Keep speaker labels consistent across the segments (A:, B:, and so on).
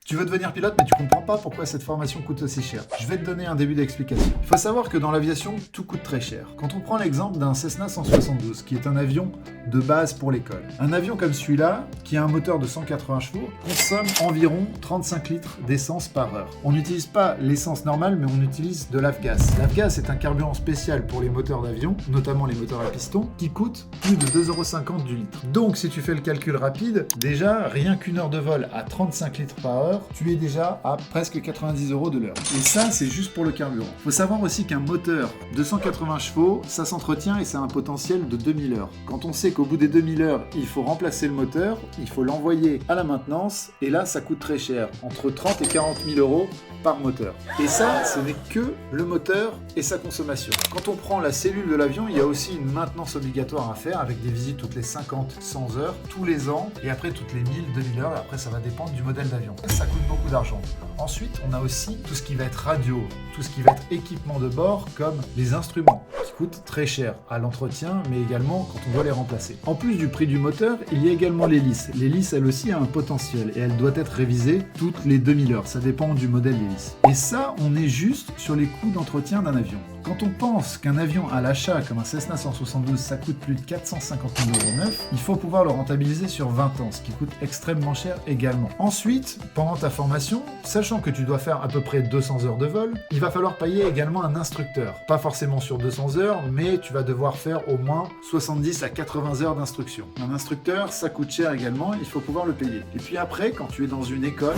A: Tu veux devenir pilote, mais tu comprends pas pourquoi cette formation coûte aussi cher. Je vais te donner un début d'explication. Il faut savoir que dans l'aviation, tout coûte très cher. Quand on prend l'exemple d'un Cessna 172, qui est un avion de base pour l'école. Un avion comme celui-là, qui a un moteur de 180 chevaux, consomme environ 35 litres d'essence par heure. On n'utilise pas l'essence normale, mais on utilise de l'avgas. L'avgas est un carburant spécial pour les moteurs d'avion, notamment les moteurs à piston, qui coûte plus de 2,50 € du litre. Donc, si tu fais le calcul rapide, déjà, rien qu'une heure de vol à 35 litres par heure, tu es déjà à presque 90 € de l'heure. Et ça, c'est juste pour le carburant. Il faut savoir aussi qu'un moteur de 180 chevaux, ça s'entretient et ça a un potentiel de 2000 heures. Quand on sait qu'au bout des 2000 heures, il faut remplacer le moteur, il faut l'envoyer à la maintenance, et là, ça coûte très cher, entre 30 et 40 000 € par moteur. Et ça, ce n'est que le moteur et sa consommation. Quand on prend la cellule de l'avion, il y a aussi une maintenance obligatoire à faire avec des visites toutes les 50-100 heures, tous les ans, et après toutes les 1000-2000 heures, et après ça va dépendre du modèle d'avion. Ça coûte beaucoup d'argent. Ensuite, on a aussi tout ce qui va être radio, tout ce qui va être équipement de bord, comme les instruments, qui coûtent très cher à l'entretien, mais également quand on doit les remplacer. En plus du prix du moteur, il y a également l'hélice. L'hélice, elle aussi, a un potentiel, et elle doit être révisée toutes les 2000 heures. Ça dépend du modèle d'hélice. Et ça, on est juste sur les coûts d'entretien d'un avion. Quand on pense qu'un avion à l'achat, comme un Cessna 172, ça coûte plus de 450 000 € neuf, il faut pouvoir le rentabiliser sur 20 ans, ce qui coûte extrêmement cher également. Ensuite, pendant ta formation, sachant que tu dois faire à peu près 200 heures de vol, il va falloir payer également un instructeur. Pas forcément sur 200 heures, mais tu vas devoir faire au moins 70 à 80 heures d'instruction. Un instructeur, ça coûte cher également, il faut pouvoir le payer. Et puis après, quand tu es dans une école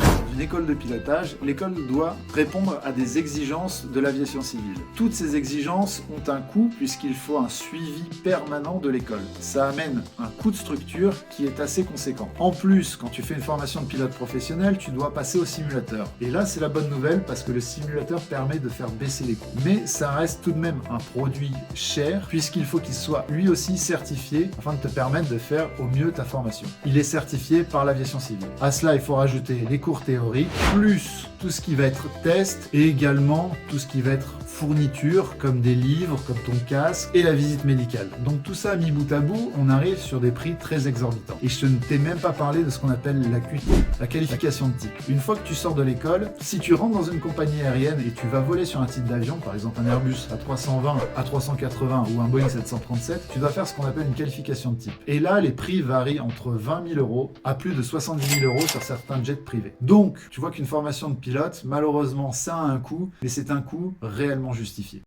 A: de pilotage, l'école doit répondre à des exigences de l'aviation civile. Toutes ces exigences ont un coût puisqu'il faut un suivi permanent de l'école. Ça amène un coût de structure qui est assez conséquent. En plus, quand tu fais une formation de pilote professionnel, tu dois passer au simulateur. Et là, c'est la bonne nouvelle parce que le simulateur permet de faire baisser les coûts. Mais ça reste tout de même un produit cher puisqu'il faut qu'il soit lui aussi certifié afin de te permettre de faire au mieux ta formation. Il est certifié par l'aviation civile. À cela, il faut rajouter les cours théoriques, plus tout ce qui va être test et également tout ce qui va être fourniture comme des livres, comme ton casque et la visite médicale. Donc tout ça mis bout à bout, on arrive sur des prix très exorbitants. Et je ne t'ai même pas parlé de ce qu'on appelle la QT, la qualification de type. Une fois que tu sors de l'école, si tu rentres dans une compagnie aérienne et tu vas voler sur un type d'avion, par exemple un Airbus A320, A380 ou un Boeing 737, tu dois faire ce qu'on appelle une qualification de type. Et là, les prix varient entre 20 000 € à plus de 70 000 € sur certains jets privés. Donc, tu vois qu'une formation de pilote, malheureusement, ça a un coût, mais c'est un coût réellement justifié.